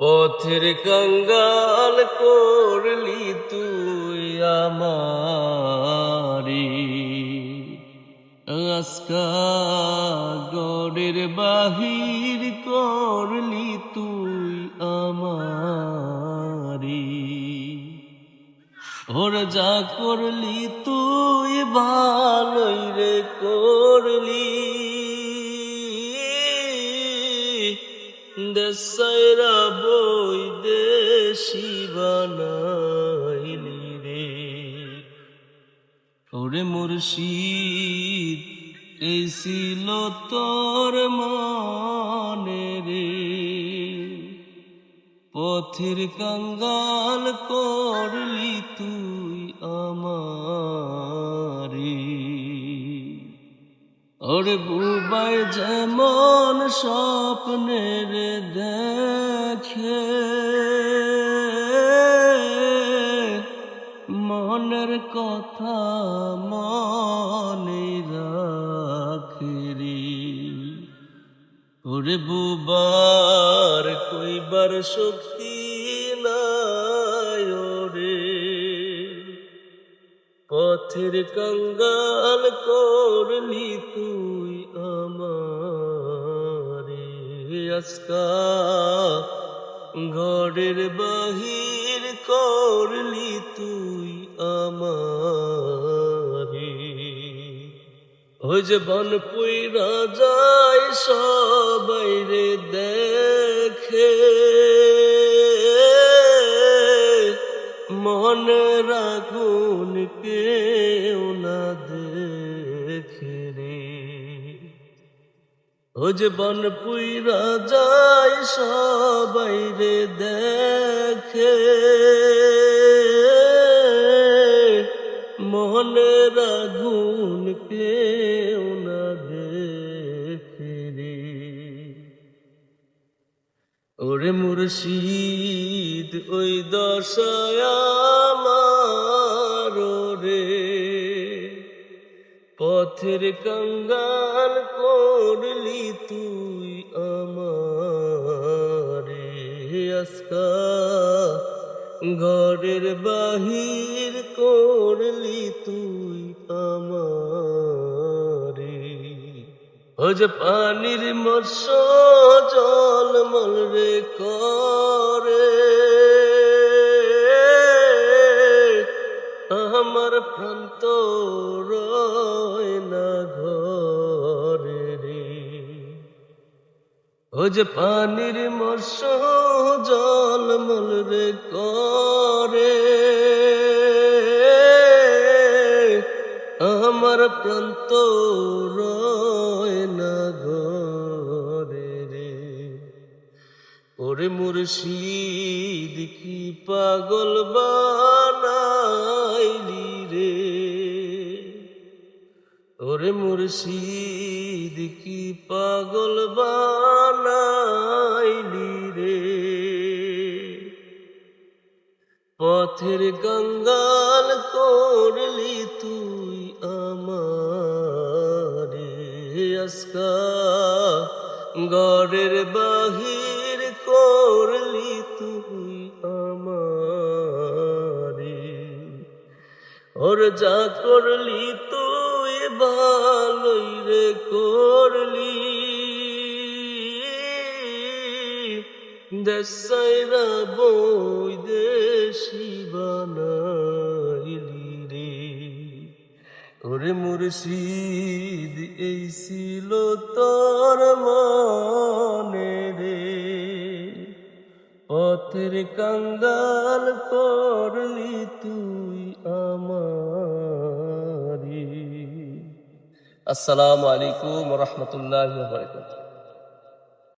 পথের কঙ্গাল করলি তুই আমারি, আজকা গড়ের বাহির করলি তুই আমারি। ওর যা করলি তুই ভালোই রে করলি, দেশাইরা বই দেশি বানাইলি রে। ওরে মুর্শিদ এই ছিল তোর মনে রে, পথের কঙ্গাল করলি তুই আমারি। ওরে বুবাই যেমন স্বপ্নের দেখে, মনের কথা মনে রাখে রে। ওরে বুবার কইবার শক্তি নাই ওরে, পথের কঙ্গাল করলি তুই আমারে। আজকা ঘরের বাহির করলি তুই আমারে। ওই যে বন পুইরা যায় সবাই রে দেখে, মনের আগুন কেউ না দেখে রে। ও যে বন পুইরা যায় সবাই রে দেখে, মনের আগুন কেউ না দেখে রে। ওরে মুর্শিদ ওই দশায় আমার রে, পথের কঙ্গাল করলি তুই আমারে। আজকা ঘরের বাহির করলি তুই আমারে। ও যে পানির মৎস্য জলমল রে করে, আমার প্রান্ত রয় না ঘরে রে। ও যে পানির মৎস্য জলমল রে করে, আমার প্রান্ত রয় না ঘরে রে। ওরে মুর্শিদ কি পাগল বানাইলি রে, ওরে মুর্শিদ কি পাগল বানাইলি রে। পথের কঙ্গাল করলি তুই আমারে। আজকা ঘরের বাহির করলি তুই আমারে। ওর যা করলি তুই ভালোই রে করলি, দেশাইরা বই দেশি বানাইলি রে। ওরে মুর্শিদ এই ছিল তোর মনে রে, পথের কঙ্গাল করলি তুই আমারি। আসসালামু আলাইকুম ওয়া রাহমাতুল্লাহি ওয়া বারাকাতুহু।